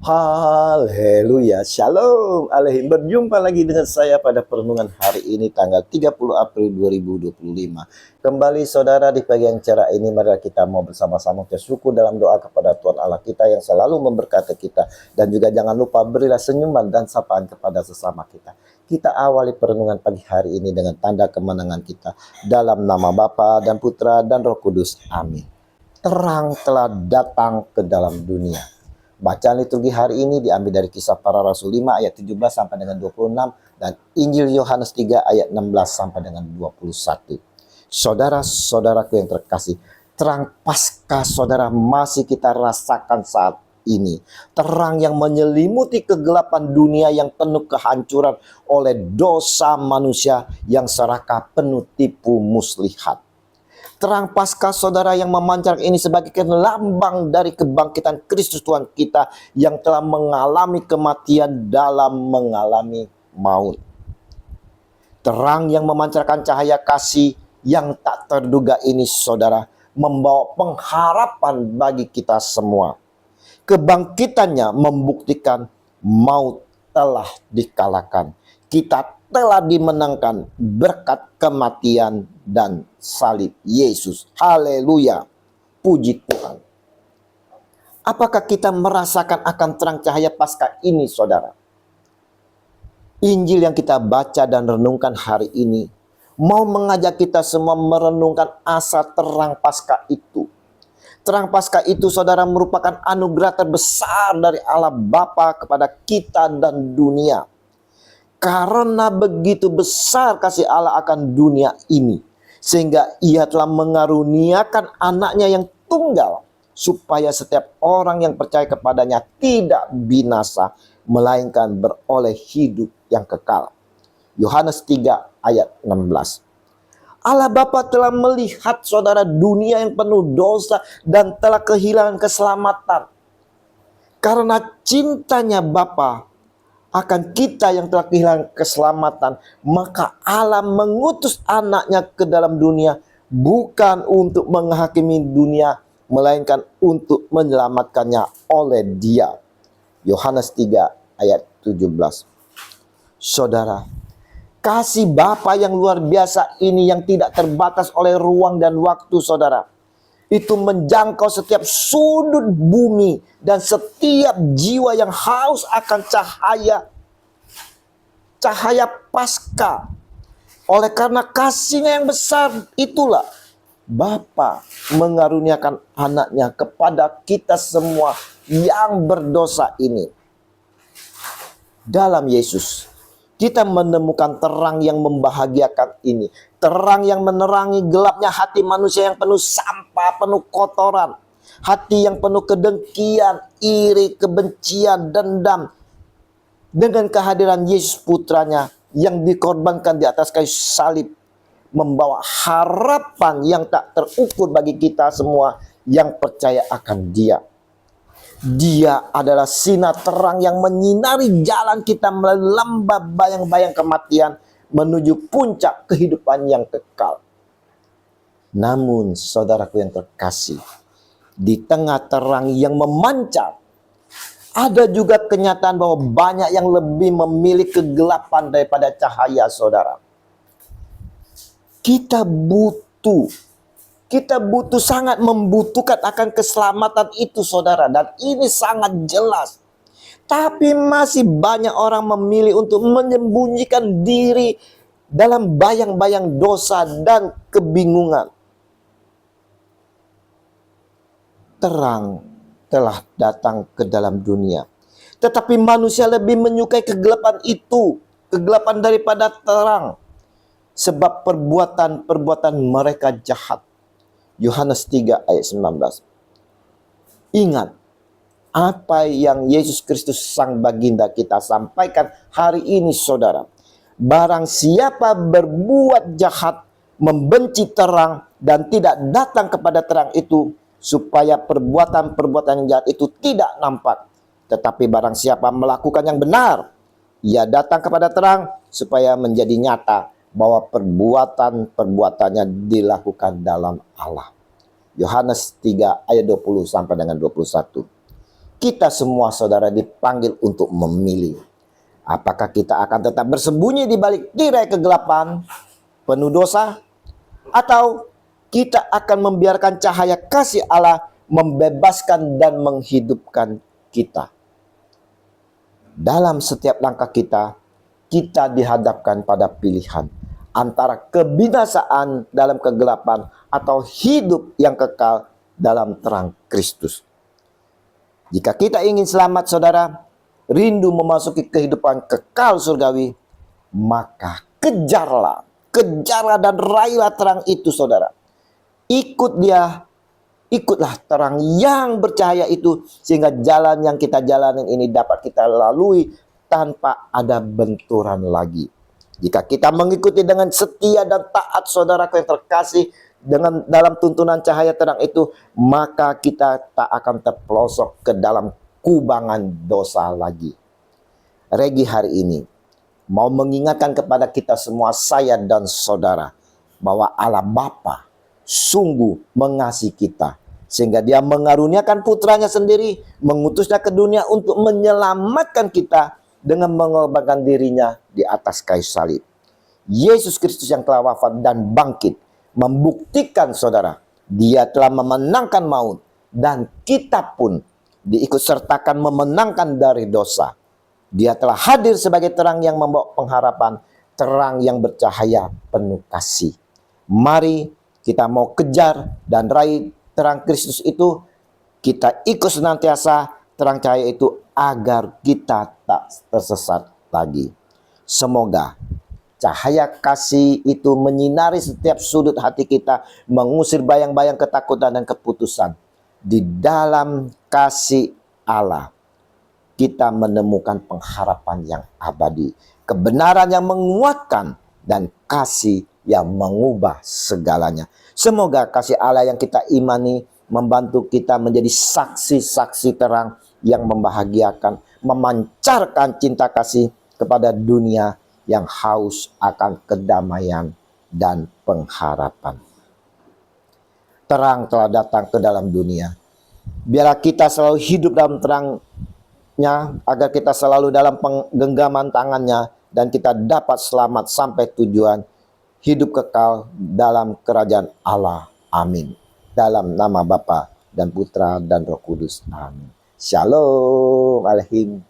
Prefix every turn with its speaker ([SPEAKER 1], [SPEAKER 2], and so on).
[SPEAKER 1] Haleluya, Shalom Aleihim. Berjumpa lagi dengan saya pada perenungan hari ini tanggal 30 April 2025. Kembali saudara di pagi yang cerah ini, mari kita mau bersama-sama bersyukur dalam doa kepada Tuhan Allah kita yang selalu memberkati kita. Dan juga jangan lupa berilah senyuman dan sapaan kepada sesama kita. Kita awali perenungan pagi hari ini dengan tanda kemenangan kita. Dalam nama Bapa dan Putra dan Roh Kudus. Amin. Terang telah datang ke dalam dunia. Bacaan liturgi hari ini diambil dari Kisah Para Rasul 5 ayat 17 sampai dengan 26 dan Injil Yohanes 3 ayat 16 sampai dengan 21. Saudara-saudaraku yang terkasih, terang Paskah saudara masih kita rasakan saat ini. Terang yang menyelimuti kegelapan dunia yang penuh kehancuran oleh dosa manusia yang serakah penuh tipu muslihat. Terang Paskah saudara yang memancar ini sebagai lambang dari kebangkitan Kristus Tuhan kita yang telah mengalami kematian dalam mengalami maut. Terang yang memancarkan cahaya kasih yang tak terduga ini saudara membawa pengharapan bagi kita semua. Kebangkitannya membuktikan maut telah dikalahkan. Kita telah dimenangkan berkat kematian dan salib Yesus. Haleluya. Puji Tuhan. Apakah kita merasakan akan terang cahaya Paskah ini saudara? Injil yang kita baca dan renungkan hari ini mau mengajak kita semua merenungkan asa terang Paskah itu. Terang Paskah itu saudara merupakan anugerah terbesar dari Allah Bapa kepada kita dan dunia. Karena begitu besar kasih Allah akan dunia ini, sehingga ia telah mengaruniakan anaknya yang tunggal, supaya setiap orang yang percaya kepadanya tidak binasa, melainkan beroleh hidup yang kekal. Yohanes 3 ayat 16. Allah Bapa telah melihat saudara dunia yang penuh dosa dan telah kehilangan keselamatan. Karena cintanya Bapa akan kita yang telah kehilangan keselamatan, maka Allah mengutus anaknya ke dalam dunia bukan untuk menghakimi dunia, melainkan untuk menyelamatkannya oleh Dia. Yohanes 3 ayat 17. Saudara, kasih Bapa yang luar biasa ini yang tidak terbatas oleh ruang dan waktu saudara, itu menjangkau setiap sudut bumi dan setiap jiwa yang haus akan cahaya Paskah. Oleh karena kasihnya yang besar itulah Bapa mengaruniakan anaknya kepada kita semua yang berdosa ini. Dalam Yesus kita menemukan terang yang membahagiakan ini. Terang yang menerangi gelapnya hati manusia yang penuh sampah, penuh kotoran. Hati yang penuh kedengkian, iri, kebencian, dendam. Dengan kehadiran Yesus putranya yang dikorbankan di atas kayu salib. Membawa harapan yang tak terukur bagi kita semua yang percaya akan Dia. Dia adalah sinar terang yang menyinari jalan kita melalui lembah bayang-bayang kematian menuju puncak kehidupan yang kekal. Namun saudaraku yang terkasih, di tengah terang yang memancar, ada juga kenyataan bahwa banyak yang lebih memilih kegelapan daripada cahaya saudara. Kita sangat membutuhkan akan keselamatan itu saudara. Dan ini sangat jelas. Tapi masih banyak orang memilih untuk menyembunyikan diri dalam bayang-bayang dosa dan kebingungan. Terang telah datang ke dalam dunia. Tetapi manusia lebih menyukai kegelapan itu. Kegelapan daripada terang. Sebab perbuatan mereka jahat. Yohanes 3 ayat 19. Ingat apa yang Yesus Kristus Sang Baginda kita sampaikan hari ini saudara. Barang siapa berbuat jahat, membenci terang dan tidak datang kepada terang itu, supaya perbuatan-perbuatan yang jahat itu tidak nampak. Tetapi barang siapa melakukan yang benar, ia datang kepada terang supaya menjadi nyata bahwa perbuatan-perbuatannya dilakukan dalam Allah. Yohanes 3 ayat 20 sampai dengan 21. kita semua saudara dipanggil untuk memilih. Apakah kita akan tetap bersembunyi di balik tirai kegelapan penuh dosa, atau kita akan membiarkan cahaya kasih Allah membebaskan dan menghidupkan kita. Dalam setiap langkah kita dihadapkan pada pilihan antara kebinasaan dalam kegelapan atau hidup yang kekal dalam terang Kristus. Jika kita ingin selamat saudara, rindu memasuki kehidupan kekal surgawi, maka kejarlah dan raihlah terang itu saudara. Ikutlah terang yang bercahaya itu, sehingga jalan yang kita jalanin ini dapat kita lalui tanpa ada benturan lagi. Jika kita mengikuti dengan setia dan taat saudaraku yang terkasih dengan dalam tuntunan cahaya terang itu, maka kita tak akan terpelosok ke dalam kubangan dosa lagi. Regi hari ini mau mengingatkan kepada kita semua, saya dan saudara, bahwa Allah Bapa sungguh mengasihi kita, sehingga Dia mengaruniakan putranya sendiri, mengutusnya ke dunia untuk menyelamatkan kita dengan mengorbankan dirinya di atas kayu salib. Yesus Kristus yang telah wafat dan bangkit membuktikan saudara, Dia telah memenangkan maut, dan kita pun diikut sertakan memenangkan dari dosa. Dia telah hadir sebagai terang yang membawa pengharapan, terang yang bercahaya penuh kasih. Mari kita mau kejar dan raih terang Kristus itu. Kita ikut senantiasa terang cahaya itu agar kita tak tersesat lagi. Semoga cahaya kasih itu menyinari setiap sudut hati kita, mengusir bayang-bayang ketakutan dan keputusan. Di dalam kasih Allah kita menemukan pengharapan yang abadi, kebenaran yang menguatkan, dan kasih yang mengubah segalanya. Semoga kasih Allah yang kita imani membantu kita menjadi saksi-saksi terang yang membahagiakan, memancarkan cinta kasih kepada dunia yang haus akan kedamaian dan pengharapan. Terang telah datang ke dalam dunia. Biarlah kita selalu hidup dalam terangnya, agar kita selalu dalam penggenggaman tangannya, dan kita dapat selamat sampai tujuan, hidup kekal dalam kerajaan Allah. Amin. Dalam nama Bapa dan Putra dan Roh Kudus. Amin. Shalom Alaikum.